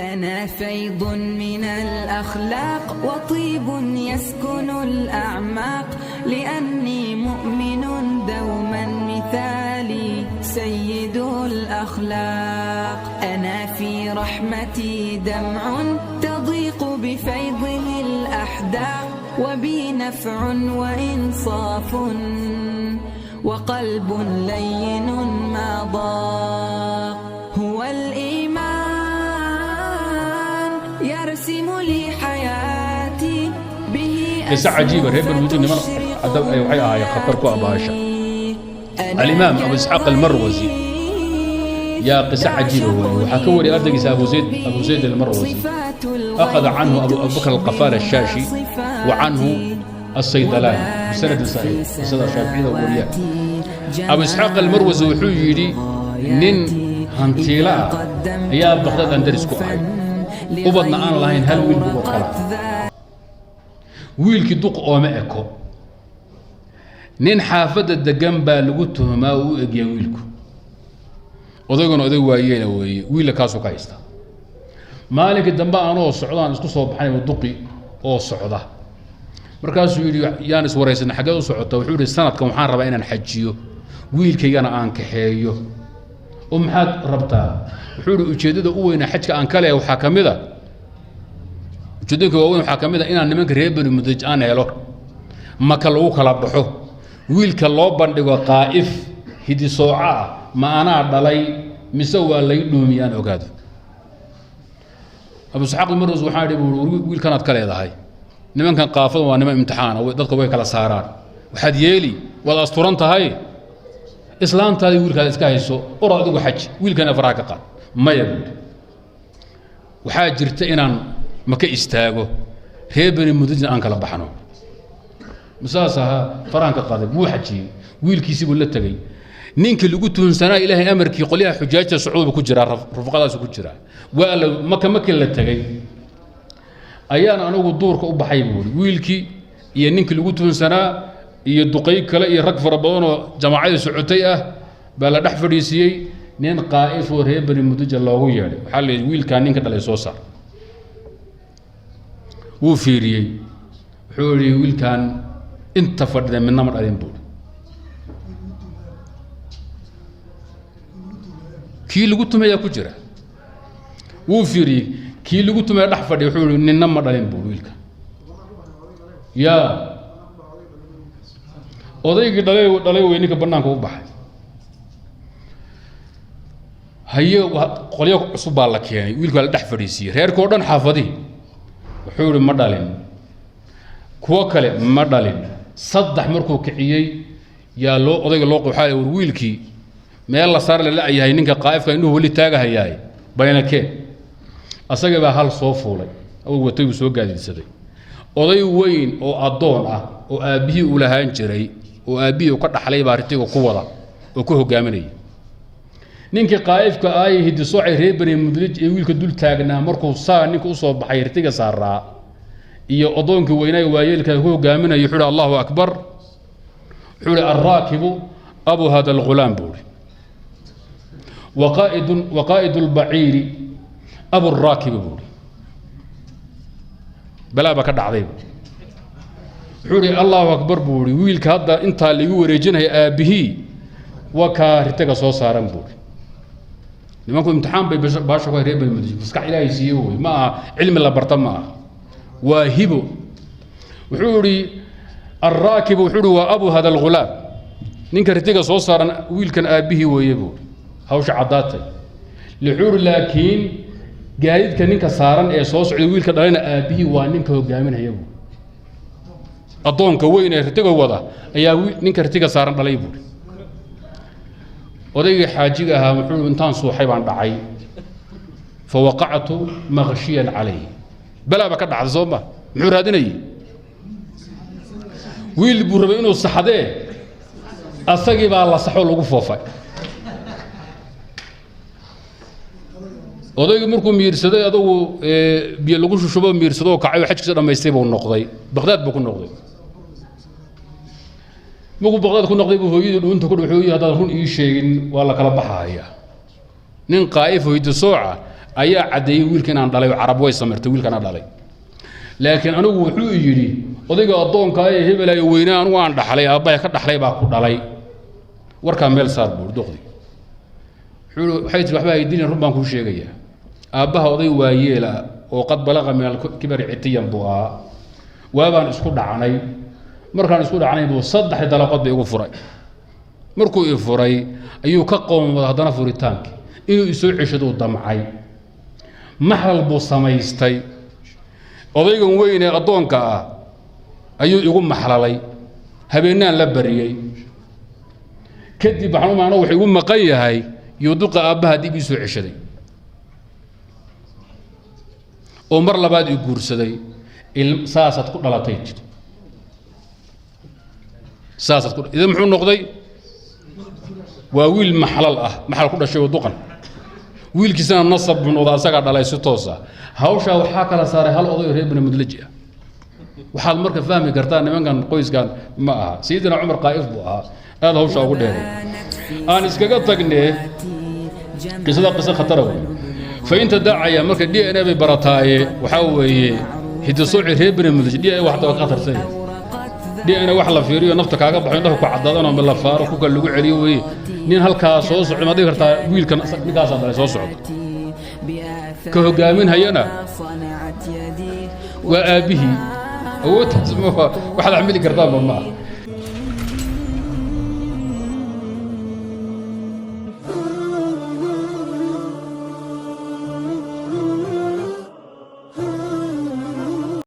أنا فيض من الأخلاق وطيب يسكن الأعماق لأني مؤمن دوما مثالي سيد الأخلاق أنا في رحمتي دمع تضيق بفيضه الأحداق وبي نفع وإنصاف وقلب لين ما ضاق هو الإيمان يرسم لي حياتي به قصة عجيبة هيبر وجود من وحي خطركو أباشا الإمام أبو إسحاق المروزي يا قصة عجيبة وحكوا لي أردقس أبو زيد المروزي أخذ عنه أبو بكر القفال الشاشي وعنه الصيدلاني بسند صحيح بسند الشافعي والورياء أبو إسحاق المروزي وحيدي نين هانتيلا يا بغداد أندرس كوهاي وبدنا أنا لهين هل ويل بقول خلاص ويل كدوق أو ما أكو نين حافظ الدجنب لقوته ما ويجي ويلكو وضيقنا وضيق ويانا ويل كاسو كايستا مالك الدنبا أنا والسعودان اسكو صوب حني ودقي أو السعودة markaasuu yidhi yaan iswaraysanay xaggeed u socota wuxuu yidhi sanadkan waxaan rabaa inaan xajiyo wiilkaygana aan kaxeeyo oo maxaad rabtaa wuxuu yidhi ujeeddada u weyna xajka aan ka leeyahay waxaa ka mid a ujeeddooyinka waaweyn waxaa ka mid a inaan nimanka reer bani mudaj aan helo maka lagu kala baxo wiilka loo bandhigo qaa'if hidisooca ah ma anaa dhalay mise waa lay dhuumiyaan ogaado abu isxaaq almarwas waxaa yidhi wiilkanaad ka leedahay nimankan qaafada waa niman imtixaan dadka way kala saaraan waxaad yeeli wad asturan tahay islaantaadi wiilkaada iska hayso or adigu xaj wiilkana faraha ka qaad maya buuri waxaa jirta inaan maka istaago reer bani mudajna aan kala baxno masaas ahaa farahan ka qaaday wuu xajiyey wiilkiisii buu la tegey ninka lagu tuhunsanaa ilaahay amarkii qolyaha xujaajta sacuudba ku jira rafaqadaas ku jira waa maka la tegey ayaan anagu duurka u baxay buuri wiilkii iyo ninkii lagu tuhunsanaa iyo duqay kale iyo rag fara badan oo jamaacada socotay ah baa la dhex fadhiisiyey nin qaa'if oo reer bani mudaja loogu yeedhay waxaa la yidhi wiilkaa ninka dhalay soo saar wuu fiiriyey wuxuu yidhi wiilkaan inta fadhida midna ma dhalin buuri kii lagu tumayaa ku jira wuu fiiriyey kii lagu tumay dhex fadhiy wuxuu yidhi ninna ma dhalin buu wiilka yaa odaygii dhalay wey ninka bannaanka u baxay haye qolyo cusub baa la keenay wiilkaa la dhex fadhiisiiyey reerkoo dhan xaafadihii wuxuu yidhi ma dhalin kuwo kale ma dhalin saddex markuu kiciyey yaa odayga loo waxaa war wiilkii meel la saar la la'yahay ninka qaa'ifka indhuhu weli taagahayaay bayna keen asaga baa hal soo fuulay oo watay uu soo gaadiidsaday oday weyn oo adoon ah oo aabihii u lahaan jiray oo aabihii ka dhaxlay baa ritiga ku wada oo ku hogaaminay ninkii qaa'ifka ay hidisooci reer bani mudlij ee wiilka dul taagnaa markuu saa ninka u soo baxay ritiga saaraa iyo odoonkii weynaa waayeelka ku hogaaminay wuxuu Allahu akbar wuxuu arraakibu abu hada alghulam buuri وقائد البعير أبو الراكب بوري بلا بك دعدي حوري الله أكبر بوري ويلك هذا أنت اللي يوريجنها أبيه وكارتك سو سارن بوري لما كنت امتحان باشا غير بالمدرج بس كإلهي سيوي ما علم الله برتما واهبه وحوري الراكب وحوري وأبو هذا الغلام نكرتك سو سارن ويلك أبيه ويبو هوش عضاتي لحور لكن جايد كنينك سارن ee soo socday wiilka dhalina aabihi waa ninka hogaaminaya buu adoonka weyn ee ritiga wada ayaa ninka ritiga saaran dhalay buu odayga xaajiga ahaa wuxuu intaan suuxay baan dhacay fawaqactu maghshiyan alayhi bala ba ka dhacday Soomaa muxuu raadinay wiil buu rabay inuu saxadee asagii baa la saxo lagu foofay odaygu markuu miirsaday adugu biyo lagu shushubo miirsado kacay xajkiisa dhameystay buu noqday Baghdad buu ku noqday markuu Baghdad ku noqday buu hooyadii dhuunta ku wuxuu yiraahdaa run ii sheegin waa la kala baxaya nin qaa'if oo hidisooca ayaa cadeeyay wiilka inaan dhalay carab way sameertay wiilkana dhalay laakiin anigu wuxuu yiri odayga adoonka ee hebel ay weynaan waan dhaxlay aabbahay ka dhaxlay baa ku dhalay warka meel saar buu doqdi waxay tii waxba ay dilin run baan ku sheegayaa aabbaha oday waayeela oo qad balaqa min al-kibar itiyan bu'a waabaan isku dhacnay markaan isku dhacnay buu saddex dalaqad bay ugu furay markuu ii furay ayuu ka qoomay hadana furitaanki inuu isoo cishado damcay maxal buu samaystay odaygan weyn ee adoonka ah ayuu igu maxlalay habeenaan la bariyay kadib waxaan u maana wuxuu igu maqan yahay yuduqa aabbaha dib isoo cishaday oo mar labaad ii guursaday saasad ku dhalatay saasad ku idan muxuu noqday waa wiil maxlal ah maxal ku dhashay duqan wiilkiisana nasab buu noqday asaga dhalay si toos ah hawsha waxa kala saaray hal oday reer bani mudlaji ah waxaad marka fahmi kartaa nimankan qoyskan ma aha sayidina umar qaa'if buu ahaa aad hawsha ugu dheeray aan iskaga tagnee qisada khatar ah fa inta dacaya marka DNA bay barataaye waxa weeye hidasooci reer bani mudlaji DNA wax daba khatarsan DNA wax la fiiriyo nafta kaaga baxo indhaha ku cadaadan oo la faaro ku kala lagu celiyo weeye nin halka soo socdo ma dhici kartaa wiilkan ninkaas aan soo socdo ka hogaamin hayana waa aabihi awood waxa la xamili kartaa ma